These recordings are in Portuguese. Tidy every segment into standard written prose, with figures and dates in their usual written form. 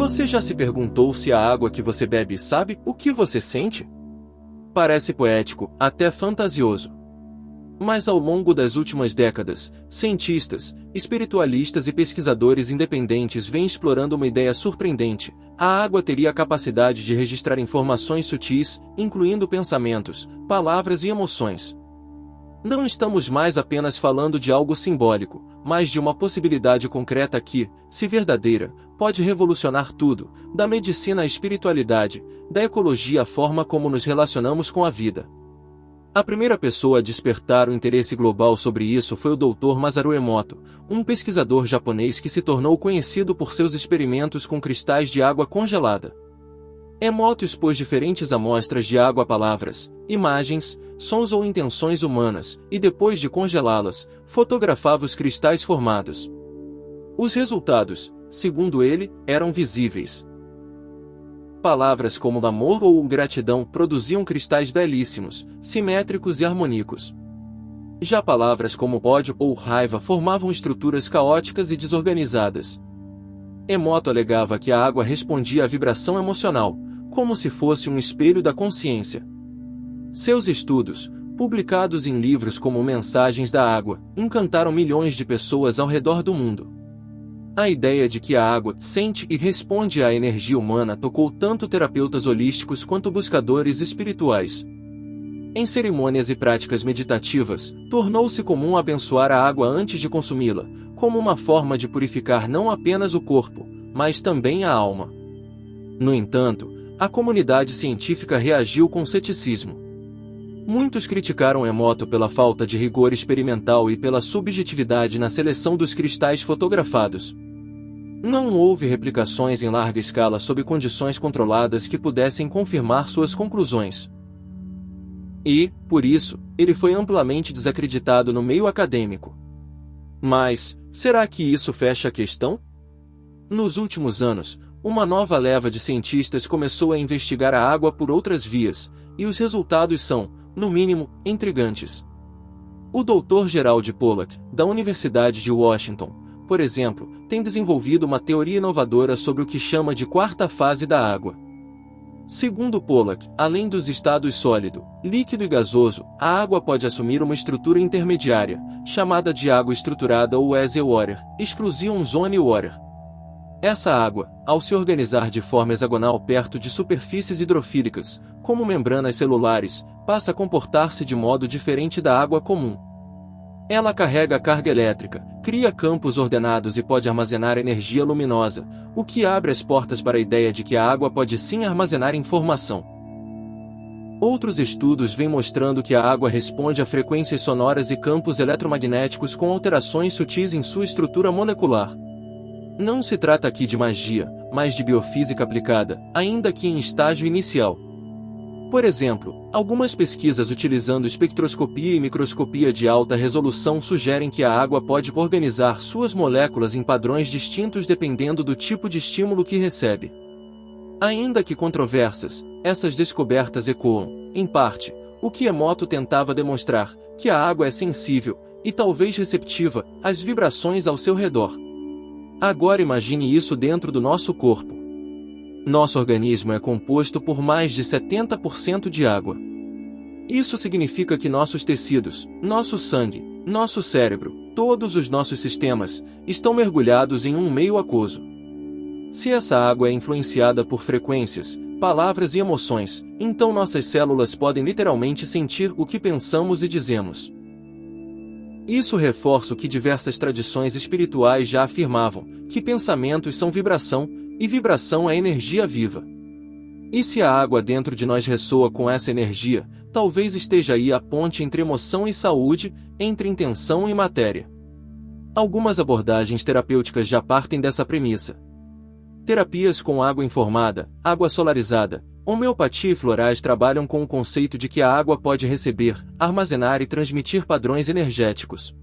Você já se perguntou se a água que você bebe sabe o que você sente? Parece poético, até fantasioso. Mas ao longo das últimas décadas, cientistas, espiritualistas e pesquisadores independentes vêm explorando uma ideia surpreendente. A água teria a capacidade de registrar informações sutis, incluindo pensamentos, palavras e emoções. Não estamos mais apenas falando de algo simbólico, mas de uma possibilidade concreta que, se verdadeira, pode revolucionar tudo, da medicina à espiritualidade, da ecologia à forma como nos relacionamos com a vida. A primeira pessoa a despertar o interesse global sobre isso foi o Dr. Masaru Emoto, um pesquisador japonês que se tornou conhecido por seus experimentos com cristais de água congelada. Emoto expôs diferentes amostras de água a palavras, imagens, sons ou intenções humanas, e depois de congelá-las, fotografava os cristais formados. Os resultados, segundo ele, eram visíveis. Palavras como amor ou gratidão produziam cristais belíssimos, simétricos e harmônicos. Já palavras como ódio ou raiva formavam estruturas caóticas e desorganizadas. Emoto alegava que a água respondia à vibração emocional, como se fosse um espelho da consciência. Seus estudos, publicados em livros como Mensagens da Água, encantaram milhões de pessoas ao redor do mundo. A ideia de que a água sente e responde à energia humana tocou tanto terapeutas holísticos quanto buscadores espirituais. Em cerimônias e práticas meditativas, tornou-se comum abençoar a água antes de consumi-la, como uma forma de purificar não apenas o corpo, mas também a alma. No entanto, a comunidade científica reagiu com ceticismo. Muitos criticaram Emoto pela falta de rigor experimental e pela subjetividade na seleção dos cristais fotografados. Não houve replicações em larga escala sob condições controladas que pudessem confirmar suas conclusões. E, por isso, ele foi amplamente desacreditado no meio acadêmico. Mas, será que isso fecha a questão? Nos últimos anos, uma nova leva de cientistas começou a investigar a água por outras vias, e os resultados são, no mínimo, intrigantes. O Dr. Gerald Pollack, da Universidade de Washington, por exemplo, tem desenvolvido uma teoria inovadora sobre o que chama de quarta fase da água. Segundo Pollack, além dos estados sólido, líquido e gasoso, a água pode assumir uma estrutura intermediária, chamada de água estruturada ou as water, exclusion zone water. Essa água, ao se organizar de forma hexagonal perto de superfícies hidrofílicas, como membranas celulares, passa a comportar-se de modo diferente da água comum. Ela carrega carga elétrica, cria campos ordenados e pode armazenar energia luminosa, o que abre as portas para a ideia de que a água pode sim armazenar informação. Outros estudos vêm mostrando que a água responde a frequências sonoras e campos eletromagnéticos com alterações sutis em sua estrutura molecular. Não se trata aqui de magia, mas de biofísica aplicada, ainda que em estágio inicial. Por exemplo, algumas pesquisas utilizando espectroscopia e microscopia de alta resolução sugerem que a água pode organizar suas moléculas em padrões distintos dependendo do tipo de estímulo que recebe. Ainda que controversas, essas descobertas ecoam, em parte, o que Emoto tentava demonstrar, que a água é sensível, e talvez receptiva, às vibrações ao seu redor. Agora imagine isso dentro do nosso corpo. Nosso organismo é composto por mais de 70% de água. Isso significa que nossos tecidos, nosso sangue, nosso cérebro, todos os nossos sistemas, estão mergulhados em um meio aquoso. Se essa água é influenciada por frequências, palavras e emoções, então nossas células podem literalmente sentir o que pensamos e dizemos. Isso reforça o que diversas tradições espirituais já afirmavam, que pensamentos são vibração, e vibração é energia viva. E se a água dentro de nós ressoa com essa energia, talvez esteja aí a ponte entre emoção e saúde, entre intenção e matéria. Algumas abordagens terapêuticas já partem dessa premissa. Terapias com água informada, água solarizada, homeopatia e florais trabalham com o conceito de que a água pode receber, armazenar e transmitir padrões energéticos.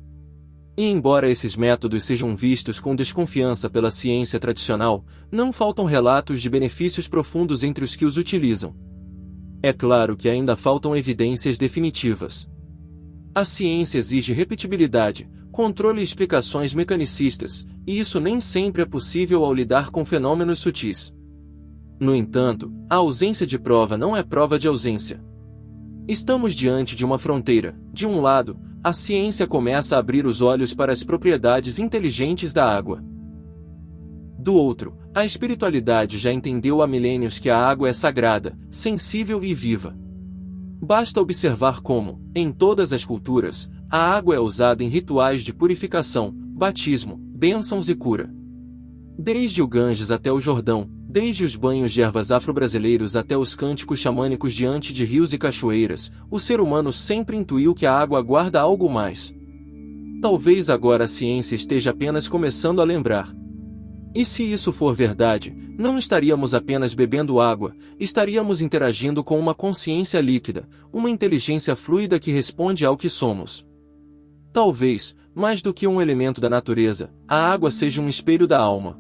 E embora esses métodos sejam vistos com desconfiança pela ciência tradicional, não faltam relatos de benefícios profundos entre os que os utilizam. É claro que ainda faltam evidências definitivas. A ciência exige repetibilidade, controle e explicações mecanicistas, e isso nem sempre é possível ao lidar com fenômenos sutis. No entanto, a ausência de prova não é prova de ausência. Estamos diante de uma fronteira. De um lado, a ciência começa a abrir os olhos para as propriedades inteligentes da água. Do outro, a espiritualidade já entendeu há milênios que a água é sagrada, sensível e viva. Basta observar como, em todas as culturas, a água é usada em rituais de purificação, batismo, bênçãos e cura. Desde o Ganges até o Jordão, desde os banhos de ervas afro-brasileiros até os cânticos xamânicos diante de rios e cachoeiras, o ser humano sempre intuiu que a água guarda algo mais. Talvez agora a ciência esteja apenas começando a lembrar. E se isso for verdade, não estaríamos apenas bebendo água, estaríamos interagindo com uma consciência líquida, uma inteligência fluida que responde ao que somos. Talvez, mais do que um elemento da natureza, a água seja um espelho da alma.